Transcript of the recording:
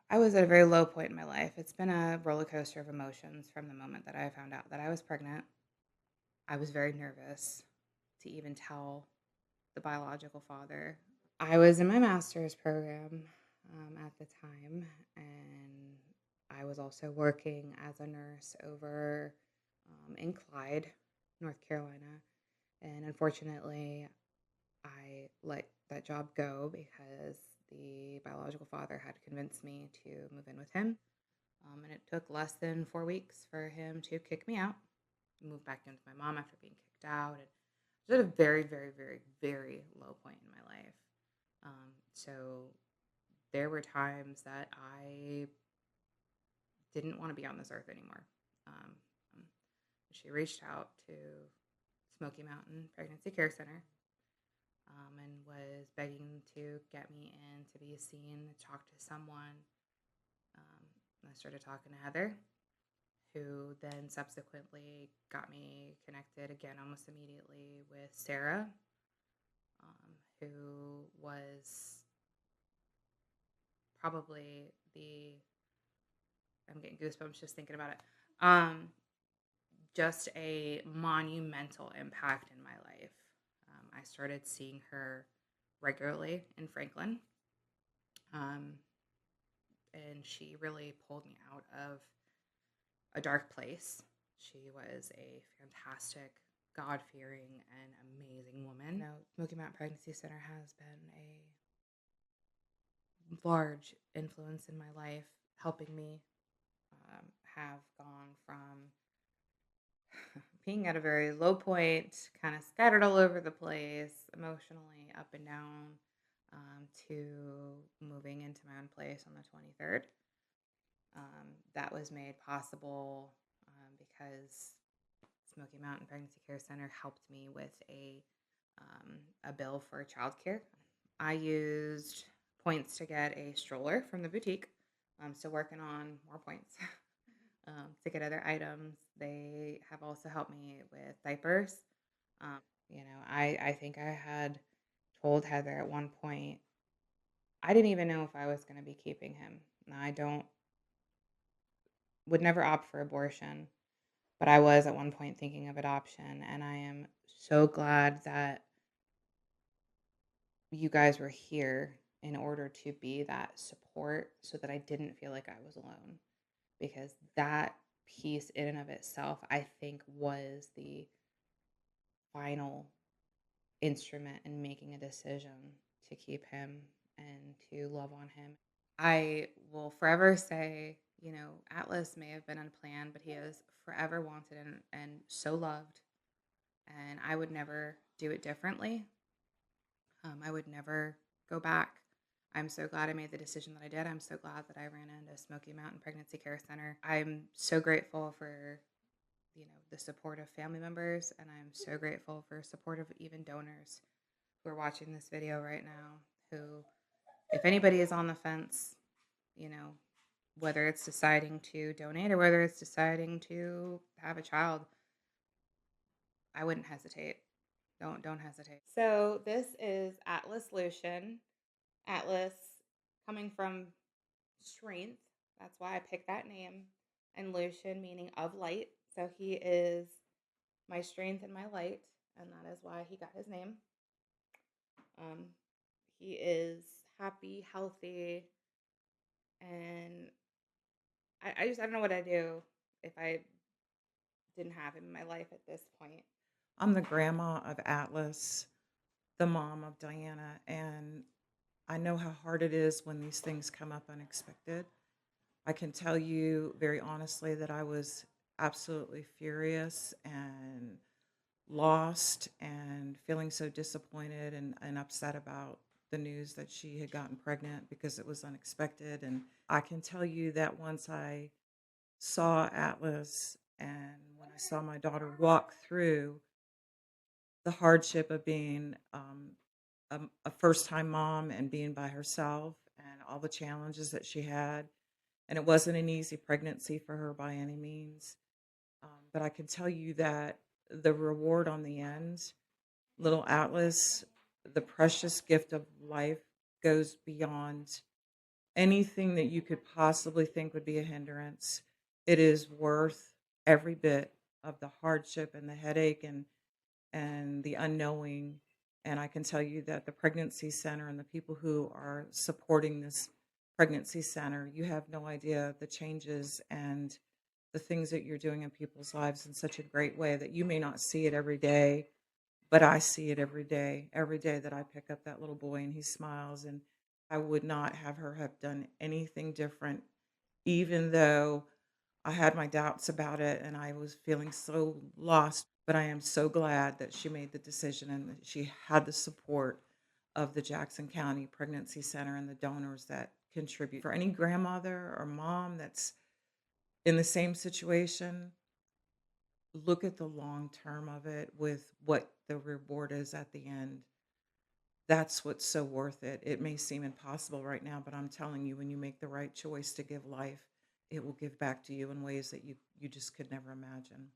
I was at a very low point in my life. It's been a roller coaster of emotions from the moment that I found out that I was pregnant. I was very nervous to even tell the biological father. I was in my master's program at the time, and I was also working as a nurse over in Clyde, North Carolina. And unfortunately, I let that job go because the biological father had convinced me to move in with him. And it took less than 4 weeks for him to kick me out, move back in with my mom after being kicked out. And I was at a very, very, very, very low point in my life. So there were times that I didn't want to be on this earth anymore. Um, she reached out to Smoky Mountain Pregnancy Care Center and was begging to get me in to be seen, to talk to someone. I started talking to Heather, who then subsequently got me connected again almost immediately with Sarah, who was probably I'm getting goosebumps just thinking about it. Just a monumental impact in my life. I started seeing her regularly in Franklin. Um, and she really pulled me out of a dark place. She was a fantastic, God fearing, and amazing woman. Smoky Mountain Pregnancy Center has been a large influence in my life, helping me have gone from being at a very low point, kind of scattered all over the place, emotionally up and down, to moving into my own place on the 23rd. That was made possible because Smoky Mountain Pregnancy Care Center helped me with a bill for childcare. I used points to get a stroller from the boutique. I'm still working on more points to get other items. They have also helped me with diapers. I think I had told Heather at one point, I didn't even know if I was going to be keeping him. Now, would never opt for abortion, but I was at one point thinking of adoption, and I am so glad that you guys were here in order to be that support so that I didn't feel like I was alone, because that piece in and of itself, I think, was the final instrument in making a decision to keep him and to love on him. I will forever say, Atlas may have been unplanned, but he is forever wanted and so loved. And I would never do it differently. I would never go back. I'm so glad I made the decision that I did. I'm so glad that I ran into Smoky Mountain Pregnancy Care Center. I'm so grateful for the support of family members, and I'm so grateful for support of even donors who are watching this video right now, who, if anybody is on the fence, you know, whether it's deciding to donate or whether it's deciding to have a child, I wouldn't hesitate. Don't hesitate. So this is Atlas Lucian. Atlas coming from strength. That's why I picked that name. And Lucian meaning of light. So he is my strength and my light, and that is why he got his name. Um, he is happy, healthy, and I don't know what I'd do if I didn't have him in my life at this point. I'm the grandma of Atlas, the mom of Diana, and I know how hard it is when these things come up unexpected. I can tell you very honestly that I was absolutely furious and lost and feeling so disappointed and upset about the news that she had gotten pregnant because it was unexpected. And I can tell you that once I saw Atlas and when I saw my daughter walk through the hardship of being a first time mom and being by herself and all the challenges that she had. And it wasn't an easy pregnancy for her by any means. But I can tell you that the reward on the end, little Atlas, the precious gift of life goes beyond anything that you could possibly think would be a hindrance, it is worth every bit of the hardship and the headache and the unknowing. And I can tell you that the pregnancy center and the people who are supporting this pregnancy center, you have no idea the changes and the things that you're doing in people's lives in such a great way that you may not see it every day, but I see it every day. Every day that I pick up that little boy and he smiles, and I would not have her have done anything different, even though I had my doubts about it and I was feeling so lost, but I am so glad that she made the decision and that she had the support of the Jackson County Pregnancy Center and the donors that contribute. For any grandmother or mom that's in the same situation, look at the long term of it with what the reward is at the end. That's what's so worth it. It may seem impossible right now, but I'm telling you, when you make the right choice to give life, it will give back to you in ways that you just could never imagine.